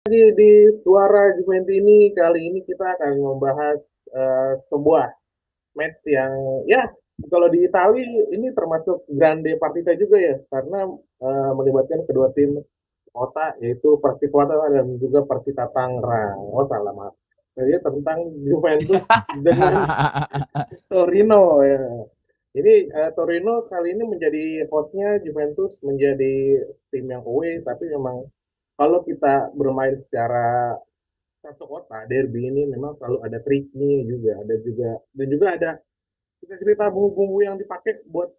Lagi di Suara Juventus ini kali ini kita akan membahas sebuah match yang ya kalau di Itali ini termasuk grande partita juga ya karena melibatkan kedua tim kota yaitu Persikota dan juga Persita Tangerang. Oh salah maaf. Jadi tentang Juventus dengan Torino ya. Ini Torino kali ini menjadi hostnya Juventus menjadi tim yang away tapi memang kalau kita bermain secara satu kota derby ini memang selalu ada triknya juga ada juga dan juga ada cerita bumbu-bumbu yang dipakai buat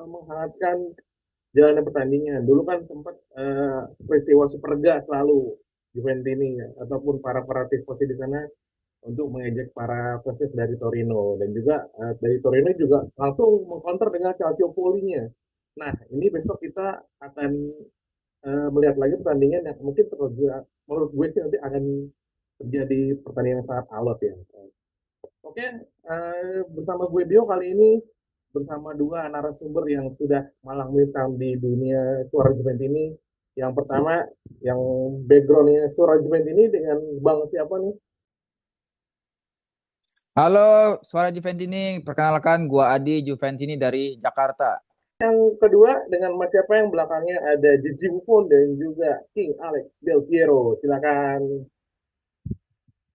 menghangatkan jalannya pertandingan dulu kan sempat peristiwa Superga selalu Juventus ini ya, ataupun para tifosi di sana untuk mengejek para peserta dari Torino dan juga dari Torino juga langsung mengcounter dengan Calciopoli-nya. Nah, ini besok kita akan melihat lagi pertandingan yang mungkin menurut gue sih nanti akan terjadi pertandingan yang sangat alot ya. Oke, bersama gue Bio kali ini bersama dua narasumber yang sudah malang melintang di dunia suara Juventus ini. Yang pertama, yang backgroundnya suara Juventus ini dengan Bang siapa nih? Halo, Suara Juventini. Perkenalkan, gua Adi Juventini dari Jakarta. Yang kedua, dengan Mas siapa yang belakangnya ada Gigi Buffon dan juga King Alex Del Piero. Silakan.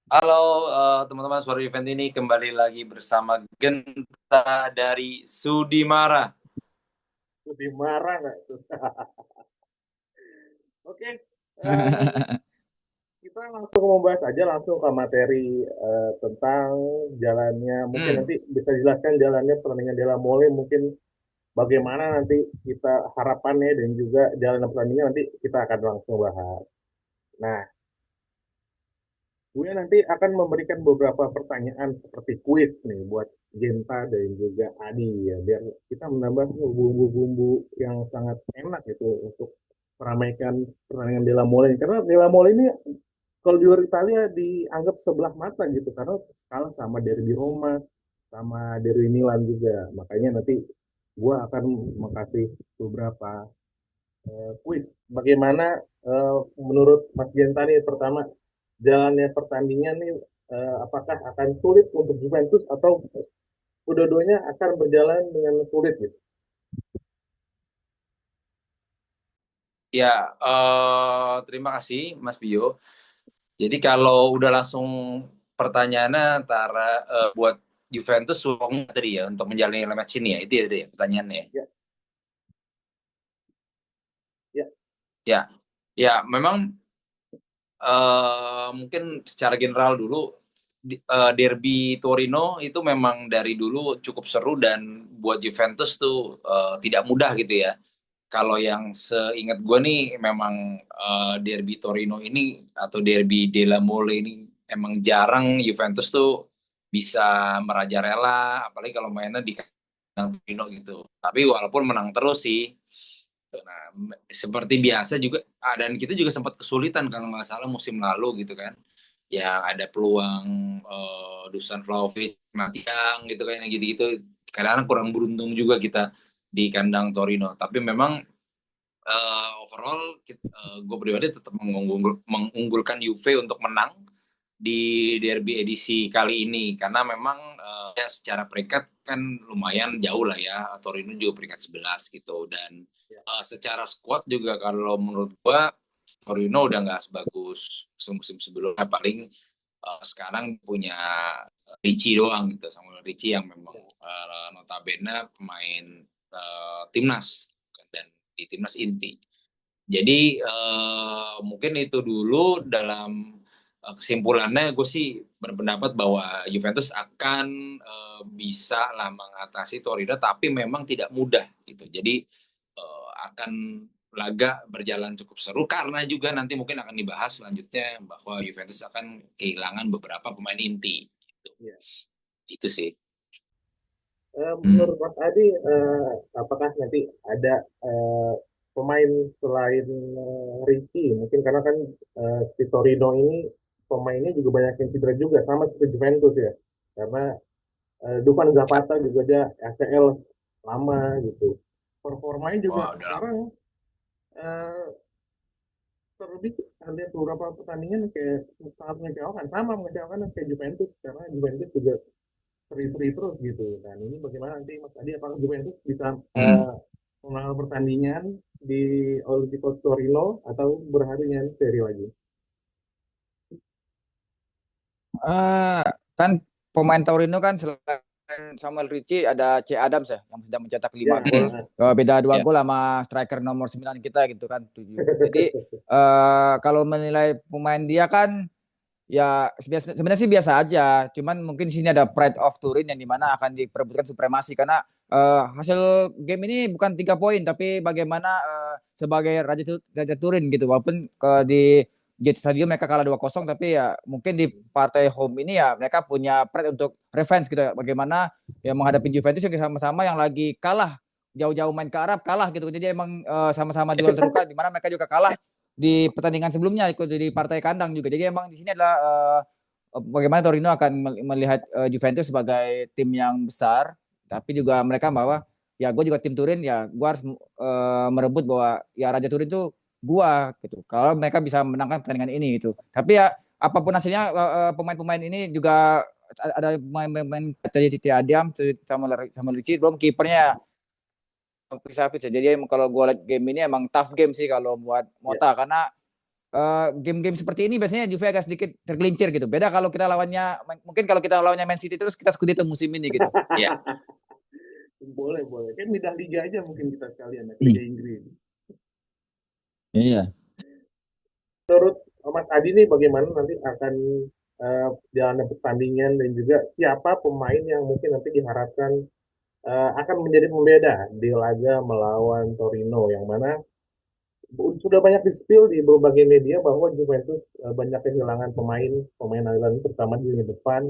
Halo teman-teman Suara Event ini kembali lagi bersama Genta dari Sudimara. Lebih marah nggak tuh? Oke, eh, kita langsung membahas aja langsung ke materi tentang jalannya. Mungkin Hmm. nanti bisa jelaskan jalannya pertandingan Della Mole. Mungkin bagaimana nanti kita harapannya dan juga jalan pertandingan nanti kita akan langsung bahas. Nah, gue nanti akan memberikan beberapa pertanyaan seperti kuis nih buat Genta dan juga Adi ya, biar kita menambah bumbu-bumbu yang sangat enak gitu untuk meramaikan pertandingan Della Mole. Karena Della Mole ini kalau di luar Italia dianggap sebelah mata gitu karena kalah sama Derby Roma sama Derby Milan juga. Makanya nanti gue akan mengasih beberapa kuis. Bagaimana menurut Mas Genta nih pertama jalannya pertandingan nih apakah akan sulit untuk Juventus atau kedua-duanya akan berjalan dengan sulit gitu? Ya, terima kasih Mas Bio. Jadi kalau udah langsung pertanyaannya antara buat Juventus suang tadi ya untuk menjalani match ini ya, itu ya tadi ya pertanyaannya. Ya, ya, Ya, ya memang mungkin secara general dulu derby Torino itu memang dari dulu cukup seru dan buat Juventus tuh tidak mudah gitu ya. Kalau yang seingat gue nih memang derby Torino ini atau derby Della Mole ini emang jarang Juventus tuh bisa merajalela, apalagi kalau mainnya di kandang Torino gitu. Tapi walaupun menang terus sih. Nah, seperti biasa juga, dan kita juga sempat kesulitan kalau nggak salah musim lalu gitu kan, yang ada peluang Dusan Vlahovic Matiang gitu kan, gitu-gitu. Kadang-kadang kurang beruntung juga kita di kandang Torino. Tapi memang overall gue pribadi tetap mengunggulkan Juve untuk menang di derby edisi kali ini karena memang ya secara peringkat kan lumayan jauh lah ya, Torino juga peringkat 11 gitu, dan ya. secara squad juga kalau menurut gue Torino udah nggak sebagus musim sebelumnya, paling sekarang punya Ricci doang gitu, Samuel Ricci yang memang notabene pemain timnas dan di timnas inti. Jadi mungkin itu dulu dalam kesimpulannya, gue sih berpendapat bahwa Juventus akan bisa lah mengatasi Torino, tapi memang tidak mudah gitu. Jadi akan laga berjalan cukup seru karena juga nanti mungkin akan dibahas selanjutnya bahwa Juventus akan kehilangan beberapa pemain inti. Gitu. Ya. Itu sih. Menurut Mas Adi, apakah nanti ada pemain selain Ricci? Mungkin karena kan si Torino ini pemainnya juga banyak yang cedera juga, sama seperti Juventus ya. Karena Dufan Ya. Zapata juga dia ACL lama gitu. Performanya juga Wah, udah lama. sekarang eh, terlebih ada beberapa pertandingan kayak sangat mengecewakan, sama mengecewakan kayak Juventus, karena Juventus juga seri-seri terus gitu. Dan ini bagaimana nanti Mas Adi, apakah Juventus bisa menang pertandingan di Olimpico Torino atau berhari dengan seri lagi? Kan pemain Torino kan selain Samuel Ricci ada C Adams ya yang sudah mencetak 5 gol. Beda 2 gol sama striker nomor 9 kita gitu kan 7. Jadi kalau menilai pemain dia kan ya sebenarnya sih biasa aja. Cuman mungkin di sini ada pride of Turin yang dimana akan diperebutkan supremasi karena hasil game ini bukan 3 poin tapi bagaimana sebagai Raja Turin gitu. Walaupun di Jet Stadium mereka kalah 2-0 tapi ya mungkin di partai home ini ya mereka punya pride untuk revenge gitu ya. Bagaimana ya menghadapi Juventus yang sama-sama yang lagi kalah jauh-jauh main ke Arab kalah gitu. Jadi emang sama-sama duel terluka di mana mereka juga kalah di pertandingan sebelumnya ikut di partai kandang juga. Jadi emang di sini adalah bagaimana Torino akan melihat Juventus sebagai tim yang besar, tapi juga mereka bahwa ya gue juga tim Turin ya gue harus merebut bahwa ya Raja Turin itu gue gitu. Kalau mereka bisa menangkan pertandingan ini gitu. Tapi ya apapun hasilnya pemain-pemain ini juga ada pemain-pemain tadi Titi Adiam sama Ricci belum kipernya Savic ya. Jadi kalau gue lihat game ini emang tough game sih kalau buat Mota karena game-game seperti ini biasanya Juve agak sedikit tergelincir gitu. Beda kalau kita lawannya mungkin kalau kita lawannya Man City terus kita Scudetto musim ini gitu. Iya. Boleh. Kan pindah liga aja mungkin kita sekalian ya, Liga Inggris. Iya. Menurut Mas Adi nih bagaimana nanti akan jalannya pertandingan dan juga siapa pemain yang mungkin nanti diharapkan akan menjadi pembeda di laga melawan Torino, yang mana sudah banyak di-spill di berbagai media bahwa Juventus banyak kehilangan pemain andalan terutama di lini depan,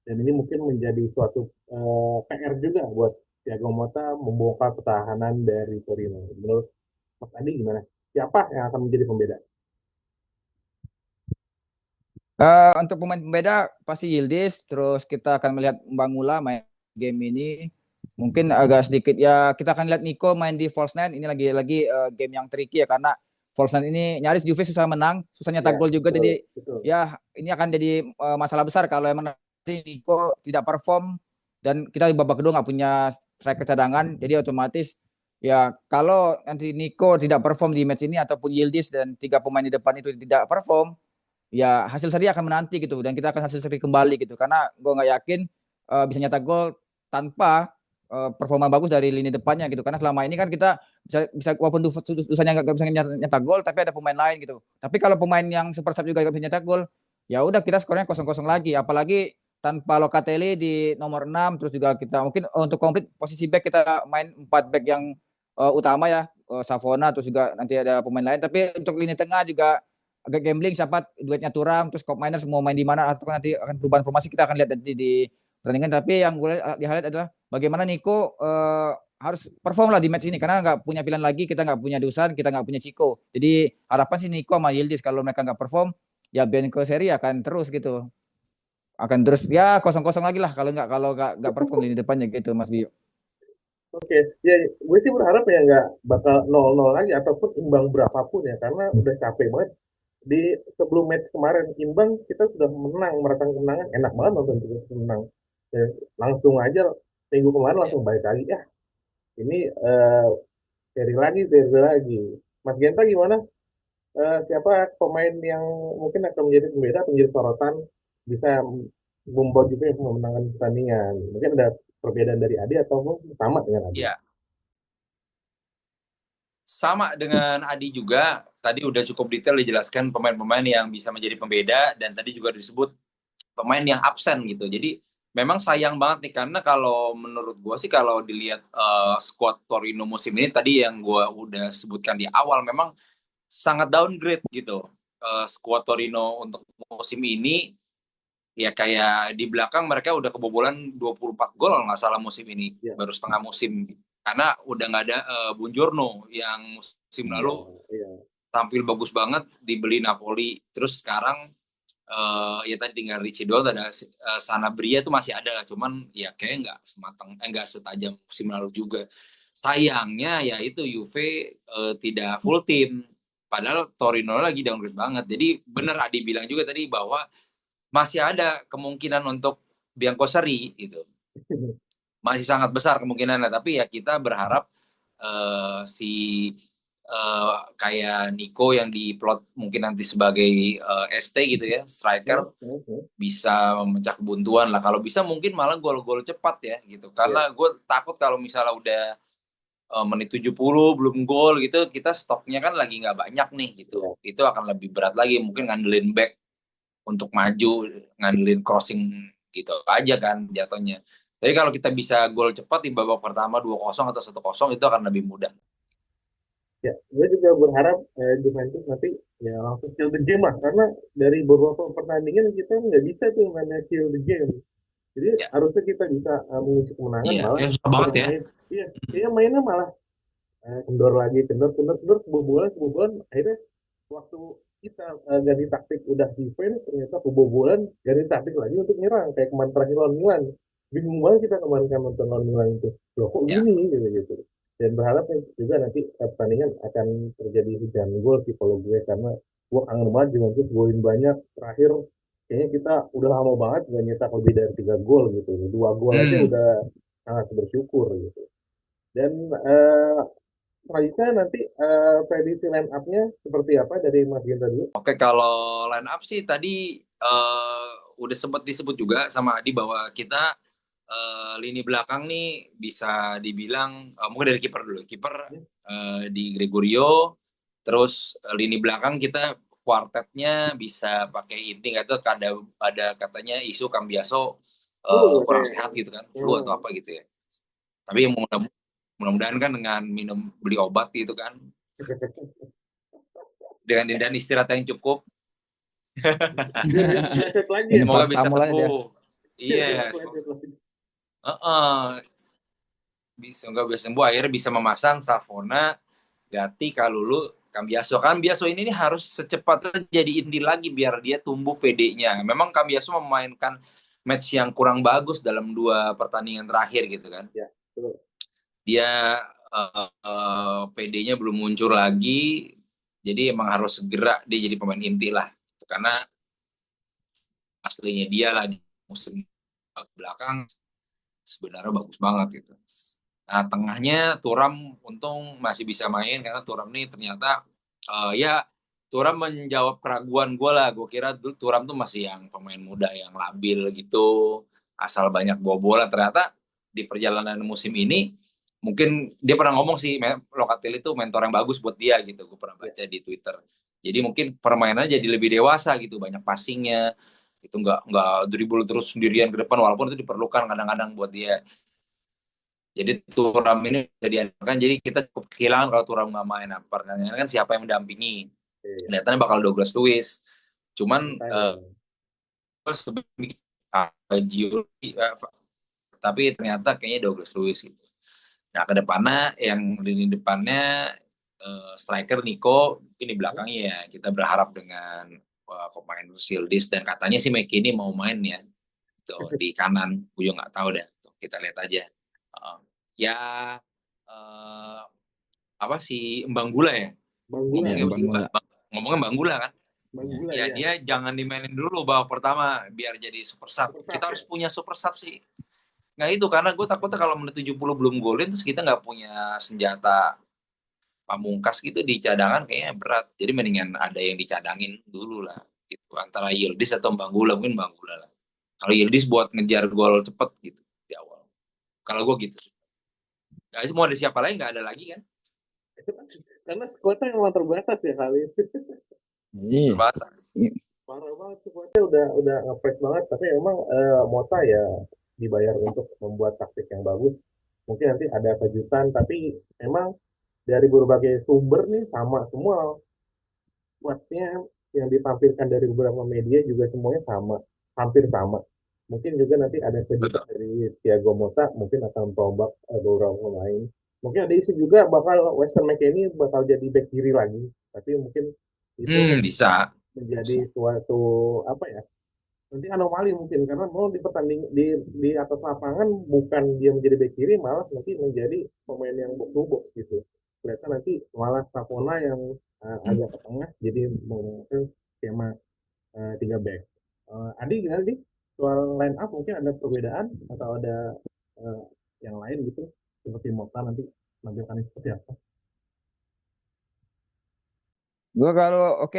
dan ini mungkin menjadi suatu PR juga buat Thiago Motta membongkar pertahanan dari Torino. Menurut Mas Adi gimana? Siapa yang akan menjadi pembeda? Untuk pemain pembeda pasti Yildiz, terus kita akan melihat Mbangula main game ini. Mungkin agak sedikit ya kita akan lihat Nico main di false nine. Ini lagi game yang tricky ya karena false nine ini nyaris Juve susah menang, susah nyetak gol juga. Jadi ya ini akan jadi masalah besar kalau emang nanti Nico tidak perform dan kita di babak kedua nggak punya striker cadangan. Jadi otomatis ya kalau nanti Nico tidak perform di match ini ataupun Yildiz dan 3 pemain di depan itu tidak perform, ya hasil seri akan menanti gitu dan kita akan hasil seri kembali gitu karena gue nggak yakin bisa nyetak gol tanpa performa bagus dari lini depannya gitu karena selama ini kan kita bisa walaupun dosanya nggak bisa nyetak gol tapi ada pemain lain gitu. Tapi kalau pemain yang super sub juga nggak bisa nyetak gol, ya udah kita skornya 0-0 lagi, apalagi tanpa Locatelli di nomor 6. Terus juga kita mungkin untuk komplit posisi back kita main 4 back yang utama ya, Savona, terus juga nanti ada pemain lain. Tapi untuk lini tengah juga agak gambling siapa duetnya Thuram, terus Kop Miners mau main di mana atau nanti akan perubahan formasi kita akan lihat nanti di pertandingan. Tapi yang gue di highlight adalah bagaimana Nico harus perform lah di match ini karena nggak punya pilihan lagi, kita nggak punya Dusan, kita nggak punya Chico. Jadi harapan sih Nico sama Yildiz kalau mereka nggak perform ya Bianco seri akan terus gitu, akan terus ya 0-0 lagi lah kalau nggak perform lini depannya gitu Mas Bio. Oke, ya gue sih berharap ya nggak bakal 0-0 lagi ataupun imbang berapapun ya, karena udah capek banget. Di sebelum match kemarin imbang kita sudah menang, merasakan kemenangan, enak banget nonton kita menang. Ya, langsung aja minggu kemarin langsung balik lagi ya. Ini seri lagi. Mas Genta gimana? Siapa pemain yang mungkin akan menjadi pembeda, menjadi sorotan, bisa membuat juga yang memenangkan pertandingan? Mungkin ada perbedaan dari Adi atau sama dengan Adi? Iya. Sama dengan Adi juga, tadi udah cukup detail dijelaskan pemain-pemain yang bisa menjadi pembeda dan tadi juga disebut pemain yang absen gitu. Jadi memang sayang banget nih karena kalau menurut gue sih kalau dilihat squad Torino musim ini tadi yang gue udah sebutkan di awal memang sangat downgrade gitu. Squad Torino untuk musim ini ya kayak di belakang mereka udah kebobolan 24 gol kalau nggak salah musim ini, baru setengah musim. Karena udah nggak ada Buongiorno yang musim lalu tampil bagus banget dibeli Napoli. Terus sekarang ya tadi tinggal Ricci doang, ada Sanabria tuh masih ada, cuman ya kayak nggak setajam musim lalu juga. Sayangnya ya itu Juve tidak full team. Padahal Torino lagi downgrade banget. Jadi bener Adi bilang juga tadi bahwa masih ada kemungkinan untuk Bianconeri gitu. Masih sangat besar kemungkinannya. Tapi ya kita berharap si kayak Nico yang diplot mungkin nanti sebagai ST gitu ya, striker, bisa memecah kebuntuan lah. Kalau bisa mungkin malah gol-gol cepat ya gitu. Karena gue takut kalau misalnya udah menit 70 belum gol gitu, kita stoknya kan lagi nggak banyak nih gitu. Itu akan lebih berat lagi, mungkin ngandelin back untuk maju, ngandelin crossing gitu aja kan jatuhnya. Tapi kalau kita bisa gol cepat di babak pertama 2-0 atau 1-0 itu akan lebih mudah. Ya, gue juga berharap Juventus nanti ya langsung kill the game lah, karena dari beberapa pertandingan kita nggak bisa tuh mainnya kill the game. Jadi harusnya kita bisa mengunci kemenangan, malah susah banget ya. Iya, mainnya malah kendor lagi, kendor, kebobolan, akhirnya waktu kita ganti taktik udah defense, ternyata kebobolan, ganti taktik lagi untuk nyerang, kayak kemarin terakhir lawan Milan. Bingung banget kita kemarin kan nonton lawan Milan itu. Loh kok gini gitu. Dan berharap juga nanti pertandingan akan terjadi hujan gol sih kalau gue, karena gue kangen banget Juventus golin banyak. Terakhir kayaknya kita udah lama banget gak nyetak lebih dari 3 gol gitu. 2 gol aja udah sangat bersyukur gitu. Dan selanjutnya nanti prediksi line up-nya seperti apa dari Mas Ginta dulu? Oke, kalau line up sih tadi udah sempat disebut juga sama Adi bahwa kita lini belakang nih bisa dibilang mungkin dari kiper dulu. Kiper di Gregorio, terus lini belakang kita kuartetnya bisa pakai inti, nggak tahu ada katanya isu Cambiaso kurang sehat gitu kan, flu atau apa gitu ya. Tapi mudah-mudahan kan dengan beli obat gitu kan, dengan istirahat yang cukup, semoga bisa sembuh. Iya. Bisa nggak bisa sembuh, akhirnya bisa memasang Savona, Gatti, Kalulu, Cambiaso. Cambiaso ini harus secepatnya jadi inti lagi biar dia tumbuh PD-nya. Memang Cambiaso memainkan match yang kurang bagus dalam 2 pertandingan terakhir gitu kan. Ya, betul. Dia PD-nya belum muncul lagi, jadi emang harus segera dia jadi pemain inti lah. Karena aslinya dia lah di musim belakang sebenarnya bagus banget gitu. Nah, tengahnya Thuram untung masih bisa main, karena Thuram nih ternyata ya Thuram menjawab keraguan gue lah. Gue kira dulu Thuram tuh masih yang pemain muda yang labil gitu, asal banyak bawa bola. Ternyata di perjalanan musim ini mungkin dia pernah ngomong sih, Locatelli itu mentor yang bagus buat dia gitu. Gue pernah baca di Twitter. Jadi mungkin permainannya jadi lebih dewasa gitu, banyak passingnya. Itu nggak dribble terus sendirian ke depan, walaupun itu diperlukan kadang-kadang buat dia. Jadi Thuram ini bisa diandalkan. Jadi kita cukup kehilangan kalau Thuram nggak main. Nah, pertanyaannya kan siapa yang mendampingi? Kelihatannya bakal Douglas Luiz. Cuman tapi ternyata kayaknya Douglas Luiz gitu. Nah, ke depannya yang lini depannya striker Nico, ini belakangnya ya kita berharap dengan pemain Yildiz, dan katanya sih McKennie mau main ya. Tuh, di kanan, gue juga nggak tahu deh. Tuh, kita lihat aja. Ya apa sih Mbanggula ya? Ngomongnya Mbanggula kan? Ya dia jangan dimainin dulu babak pertama biar jadi super sub. Kita harus punya super sub sih. Nggak itu, karena gue takutnya kalau menit 70 belum golin terus kita nggak punya senjata pamungkas gitu di cadangan, kayaknya berat. Jadi mendingan ada yang dicadangin dulu lah gitu. Antara Yildiz atau Mbanggula, mungkin Mbanggula lah. Kalau Yildiz buat ngejar gol cepet gitu di awal. Kalau gue gitu. Gak mau ada siapa lain, nggak ada lagi kan? Karena skuadnya memang terbatas ya kali itu. Terbatas. Parah banget, skuadnya udah nge-press banget, tapi emang Mota ya dibayar untuk membuat taktik yang bagus. Mungkin nanti ada kejutan, tapi emang dari berbagai sumber nih sama semua. Kuatnya yang ditampilkan dari beberapa media juga semuanya sama, hampir sama. Mungkin juga nanti ada kejutan dari Thiago Motta, mungkin akan merombak beberapa pemain. Mungkin ada isu juga bakal Weston McKennie bakal jadi back kiri lagi, tapi mungkin itu bisa menjadi suatu apa ya? Nanti anomali mungkin, karena mau di pertanding di atas lapangan bukan dia menjadi back kiri, malah nanti menjadi pemain yang box to box gitu. ternyata nanti malah Savona yang agak ke tengah jadi menggunakan skema 3 back. Adi gimana sih soal line up, mungkin ada perbedaan atau ada eh, yang lain gitu seperti Mota nanti menampilkan seperti apa? Gue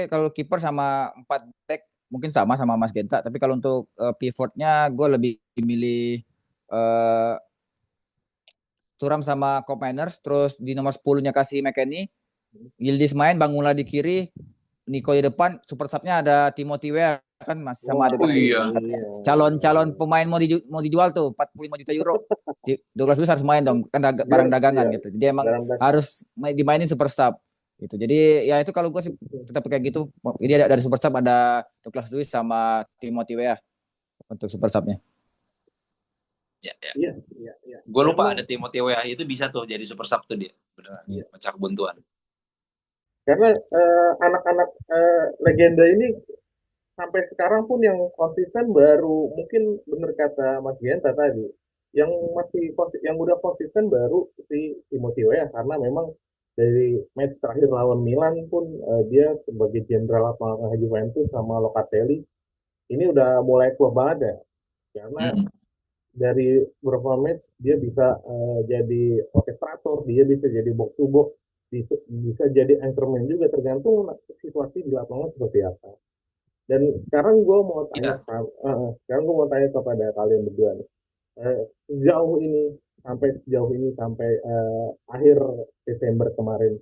kalau kiper sama 4 back mungkin sama Mas Genta, tapi kalau untuk pivotnya gue lebih milih uh, Thuram sama Kopp Mainers, terus di nomor 10-nya kasih McKennie, Yildiz main, Bangula di kiri, Nico di depan, super sub-nya ada Timothy Weah kan masih sama Douglas Luiz. Iya. Calon pemain mau dijual tuh 45 juta euro. Douglas Luiz harus main dong, kan barang dagangan gitu. Jadi emang harus dimainin super sub gitu. Jadi ya itu kalau gue sih tetap kayak gitu. Jadi ada dari super sub ada Douglas Luiz sama Timothy Weah untuk super sub-nya. Iya. Gue lupa ada Timothy Weah itu bisa tuh jadi super sub tuh dia. Beneran. Iya. Pecah kebuntuan. Karena anak-anak legenda ini sampai sekarang pun yang konsisten baru, mungkin bener kata Mas Genta tadi, yang yang udah konsisten baru si Timothy Weah, karena memang dari match terakhir lawan Milan pun dia sebagai jenderal lapangan Juventus sama Locatelli ini udah mulai kuat banget ya, karena dari beberapa match dia bisa jadi orkestrator, dia bisa jadi box to box, bisa jadi anchorman juga, tergantung situasi di lapangan seperti apa. Dan sekarang gue mau tanya, kepada kalian berdua nih. Sejauh ini sampai akhir Desember kemarin,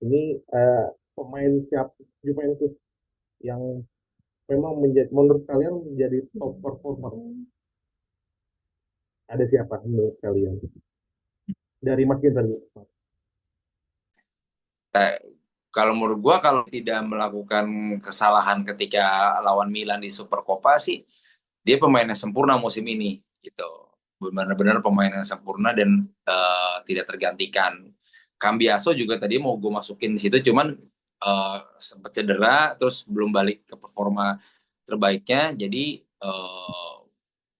ini pemain siap Juventus yang memang menurut kalian menjadi top performer, ada siapa menurut kalian? Dari Mas Ginter dulu. Kalau menurut gue, kalau tidak melakukan kesalahan ketika lawan Milan di Supercoppa sih, dia pemain yang sempurna musim ini gitu. Benar-benar pemain yang sempurna dan tidak tergantikan. Cambiaso juga tadi mau gue masukin di situ, cuman sempat cedera terus belum balik ke performa terbaiknya, jadi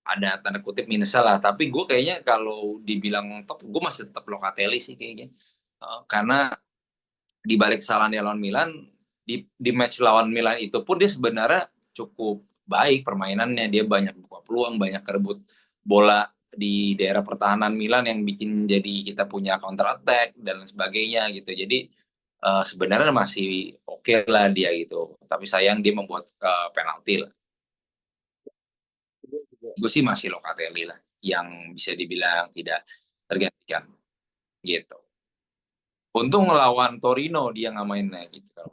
ada tanda kutip minusnya lah. Tapi gue kayaknya kalau dibilang top, gue masih tetap Locatelli sih kayaknya, karena di balik kesalahan dia lawan Milan, di match lawan Milan itu pun dia sebenarnya cukup baik permainannya. Dia banyak buka peluang, banyak kerebut bola di daerah pertahanan Milan yang bikin jadi kita punya counter attack dan sebagainya gitu. Jadi sebenarnya masih oke lah dia gitu. Tapi sayang dia membuat penalti lah. Gue sih masih Locatelli lah yang bisa dibilang tidak tergantikan gitu. Untung ngelawan Torino dia nggak mainnya gitu.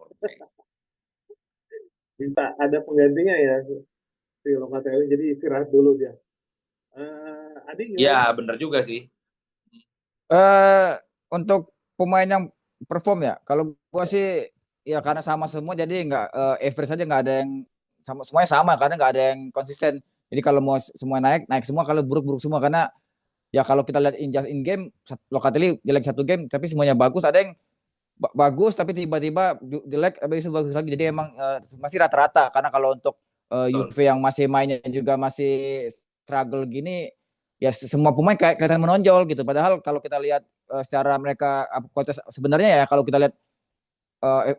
Minta ada penggantinya ya si Locatelli, jadi istirahat dulu dia. Adi gimana? Ya bener juga sih. Untuk pemain yang perform ya, kalau gua sih ya karena sama semua jadi nggak average saja, nggak ada yang semuanya sama karena nggak ada yang konsisten. Jadi kalau mau semua naik semua, kalau buruk semua, karena ya kalau kita lihat in game Locatelli jelek 1 game tapi semuanya bagus, ada yang bagus tapi tiba-tiba jelek habis itu bagus lagi. Jadi emang masih rata-rata, karena kalau untuk Juve yang masih mainnya juga masih struggle gini ya, semua pemain kelihatan menonjol gitu. Padahal kalau kita lihat secara mereka kualitas sebenarnya ya, kalau kita lihat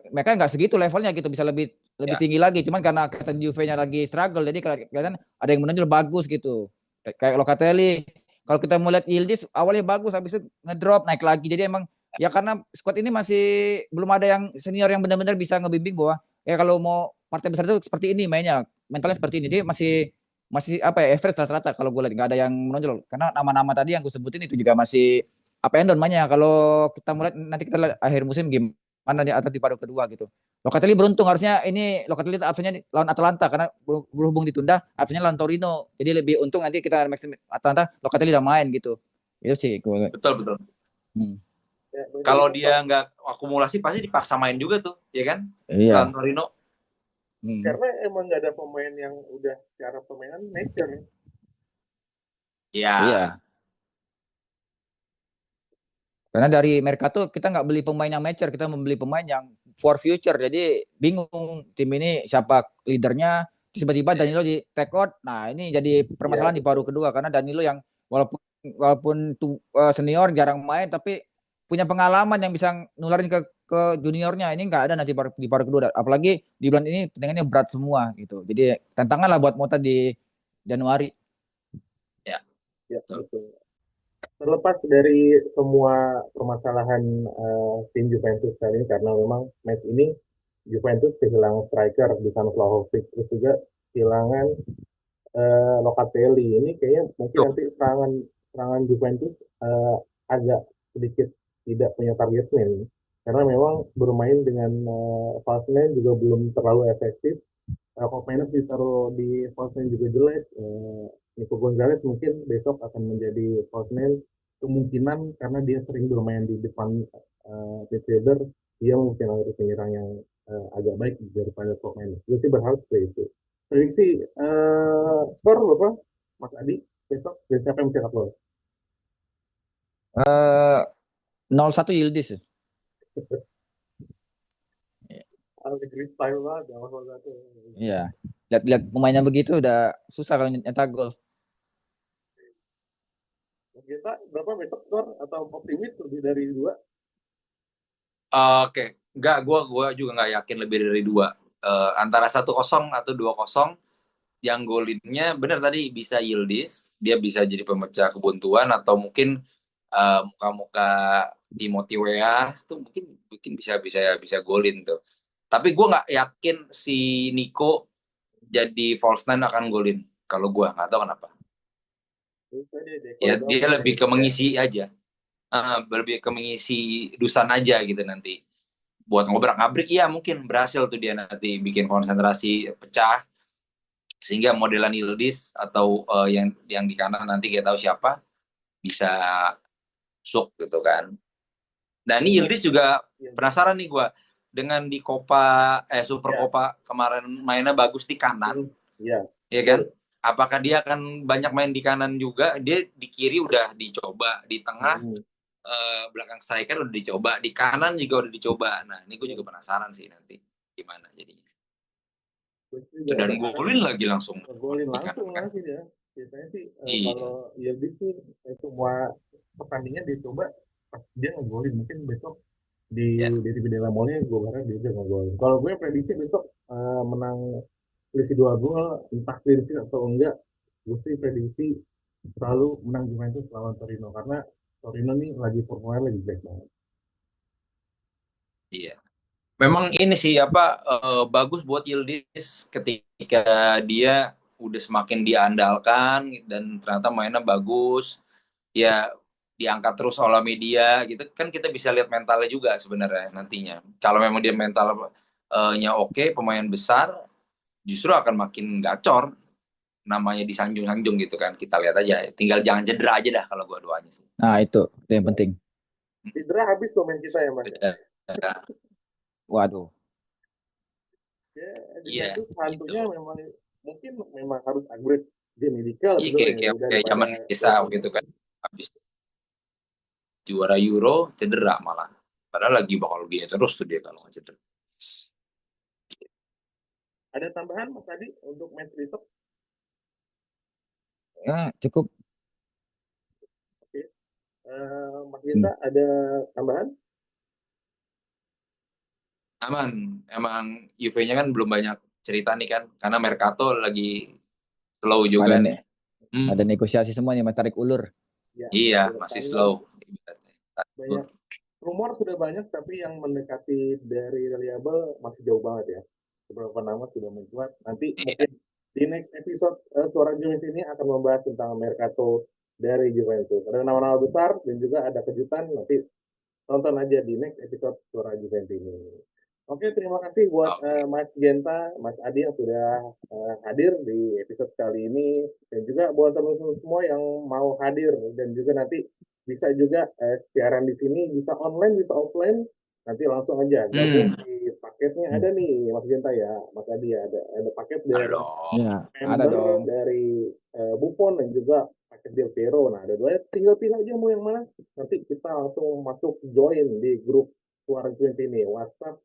mereka nggak segitu levelnya gitu, bisa lebih tinggi lagi. Cuman karena kelihatan Juve-nya lagi struggle, jadi kelihatan ada yang menonjol bagus gitu. Kayak Locatelli. Kalau kita mau lihat Yildiz awalnya bagus, habis itu ngedrop naik lagi. Jadi emang ya karena squad ini masih belum ada yang senior yang benar-benar bisa ngebimbing bahwa ya kalau mau partai besar itu seperti ini mainnya, mentalnya seperti ini. Dia masih apa ya, average rata-rata kalau gue lihat, nggak ada yang menonjol. Karena nama-nama tadi yang gue sebutin itu juga masih apa yang mainnya. Kalau kita mulai nanti kita lihat akhir musim gimana dia atau di paruh kedua gitu. Locatelli beruntung, harusnya ini Locatelli absennya lawan Atalanta karena berhubung ditunda, absennya lawan Torino. Jadi lebih untung nanti kita Atalanta Locatelli udah main gitu. Itu sih gue. Betul. Kalau dia nggak akumulasi pasti dipaksa main juga tuh, ya kan? Iya. Lawan Torino. Karena emang nggak ada pemain yang udah secara permainan nature. Iya. Karena dari Mercato kita nggak beli pemain yang mature, kita membeli pemain yang for future. Jadi bingung tim ini siapa leadernya. Tiba-tiba Danilo di take out. Nah ini jadi permasalahan di paruh kedua, karena Danilo yang walaupun senior jarang main, tapi punya pengalaman yang bisa nularin ke juniornya. Ini nggak ada nanti di paruh kedua. Apalagi di bulan ini pertandingannya berat semua gitu. Jadi tantangan lah buat Mota di Januari. Ya, Ya, betul. betul. Terlepas dari semua permasalahan tim Juventus kali ini, karena memang match ini Juventus kehilangan striker di sana Vlahovic, terus juga kehilangan Locatelli. Ini kayaknya mungkin Tuh. nanti serangan serangan Juventus agak sedikit tidak punya target man, karena memang bermain dengan false nine juga belum terlalu efektif. Pemainnya ditaruh di false nine juga jelek. Nico Gonzalez mungkin besok akan menjadi false nine, kemungkinan karena dia sering bermain di depan midfielder, dia mungkin harus penyerang yang agak baik daripada pemain. Gue sih berharap seperti itu. Prediksi skor berapa, Mas Adi, besok? Dan siapa yang mencetak gol? 0-1 Yildiz. Allegri style banget, ya, Mas Adi. Iya. Lihat pemainnya begitu udah susah kalau nyetak gol. Kita berapa besok skor, atau optimis lebih dari 2? Oke, enggak, gua juga nggak yakin lebih dari 2. Antara 1-0 atau 2-0. Yang golinnya benar tadi bisa Yildiz, dia bisa jadi pemecah kebuntuan, atau mungkin muka-muka Timothy Weah tuh mungkin bisa golin tuh. Tapi gue nggak yakin si Nico jadi false nine akan golin. Kalau gue nggak tahu kenapa. Ya dia lebih ke mengisi aja, lebih ke mengisi Dusan aja gitu nanti. Buat ngobrak-ngabrik ya mungkin berhasil tuh dia nanti bikin konsentrasi pecah, sehingga modelan Yildiz atau yang di kanan nanti kita tahu siapa bisa sok gitu kan. Dan ini Yildiz juga penasaran nih gue, dengan di Super Copa kemarin mainnya bagus di kanan, ya kan? Apakah dia akan banyak main di kanan juga? Dia di kiri udah dicoba, di tengah belakang striker udah dicoba, di kanan juga udah dicoba. Nah ini gue juga penasaran sih nanti gimana jadinya. Dan golin lagi langsung. Golin langsung kan? Lagi ya. Biasanya sih kalau Yildiz sih semua pertandingan dicoba, pas dia ngegolin. Mungkin besok di Derby della Mole gue berharap dia juga ngegolin. Kalau gue prediksi besok menang selisih 2 gol, entah prediksi atau enggak, gue sih prediksi selalu menang Juventus lawan Torino, karena Torino nih lagi performanya lagi jelek banget. Iya. Memang ini sih bagus buat Yildiz ketika dia udah semakin diandalkan dan ternyata mainnya bagus. Ya diangkat terus oleh media gitu kan, kita bisa lihat mentalnya juga sebenarnya nantinya. Kalau memang dia mentalnya oke, pemain besar, justru akan makin gacor, namanya disanjung-sanjung gitu kan. Kita lihat aja, tinggal jangan cedera aja dah kalau gua doanya sih. Nah itu yang penting. Cedera habis pemain kita ya, Mas. Waduh. Ya, Juventus hantunya gitu. memang harus upgrade di medical gitu ya. Kayak zaman Desa gitu kan. Habis juara Euro cedera malah. Padahal lagi bakal gini terus tuh dia kalau nggak cedera. Ada tambahan Mas Adi untuk match besok? Ya cukup. Oke. Mas Gita ada tambahan? Aman. Emang Juve-nya kan belum banyak cerita nih kan, karena Mercato lagi slow juga nih. Ada negosiasi semua nih, tarik ulur. Ya, iya, masih slow. Banyak rumor sudah banyak, tapi yang mendekati dari reliable masih jauh banget ya. Beberapa nama sudah mencuat. Nanti mungkin di next episode Suara Juventus ini akan membahas tentang Mercato dari Juventus. Ada nama-nama besar dan juga ada kejutan. Nanti tonton aja di next episode Suara Juventus ini. Oke, terima kasih buat Mas Genta, Mas Adi yang sudah hadir di episode kali ini, dan juga buat teman-teman semua yang mau hadir dan juga nanti bisa juga siaran di sini, bisa online, bisa offline, nanti langsung aja gabung di paketnya. Ada nih Mas Genta ya, Mas Adi ya, ada paket dari member dari Buffon dan juga paket Del Piero. Nah, ada dua, tinggal pilih aja mau yang mana. Nanti kita langsung masuk join di grup Suara Juventus ini, WhatsApp,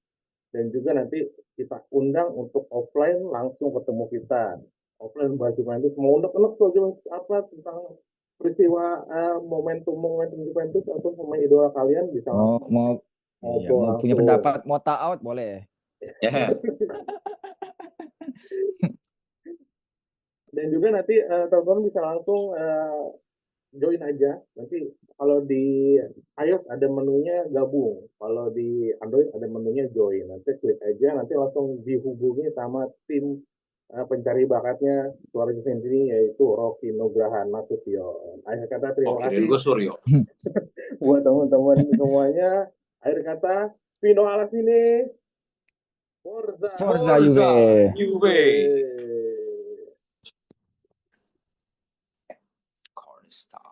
dan juga nanti kita undang untuk offline, langsung ketemu kita offline bahas Juventus, mau unek-unek soal Juventus apa, tentang peristiwa momentum Juventus atau pemain idola kalian bisa Mau langsung mau iya, ngobrol mau punya langsung. pendapat Mota out boleh. Ya. Dan juga nanti teman-teman bisa langsung join aja. Nanti kalau di iOS ada menunya gabung, kalau di Android ada menunya join. Nanti klik aja, nanti langsung dihubungi sama tim pencari bakatnya suara Juventus ini, yaitu Rocky Nugraha Nasution. Akhir kata terima Oh, kirain kasih gue Suryo. buat teman-teman semuanya. Akhir kata Vino Alas ini Forza Forza Juve. Juve. Cornerstone.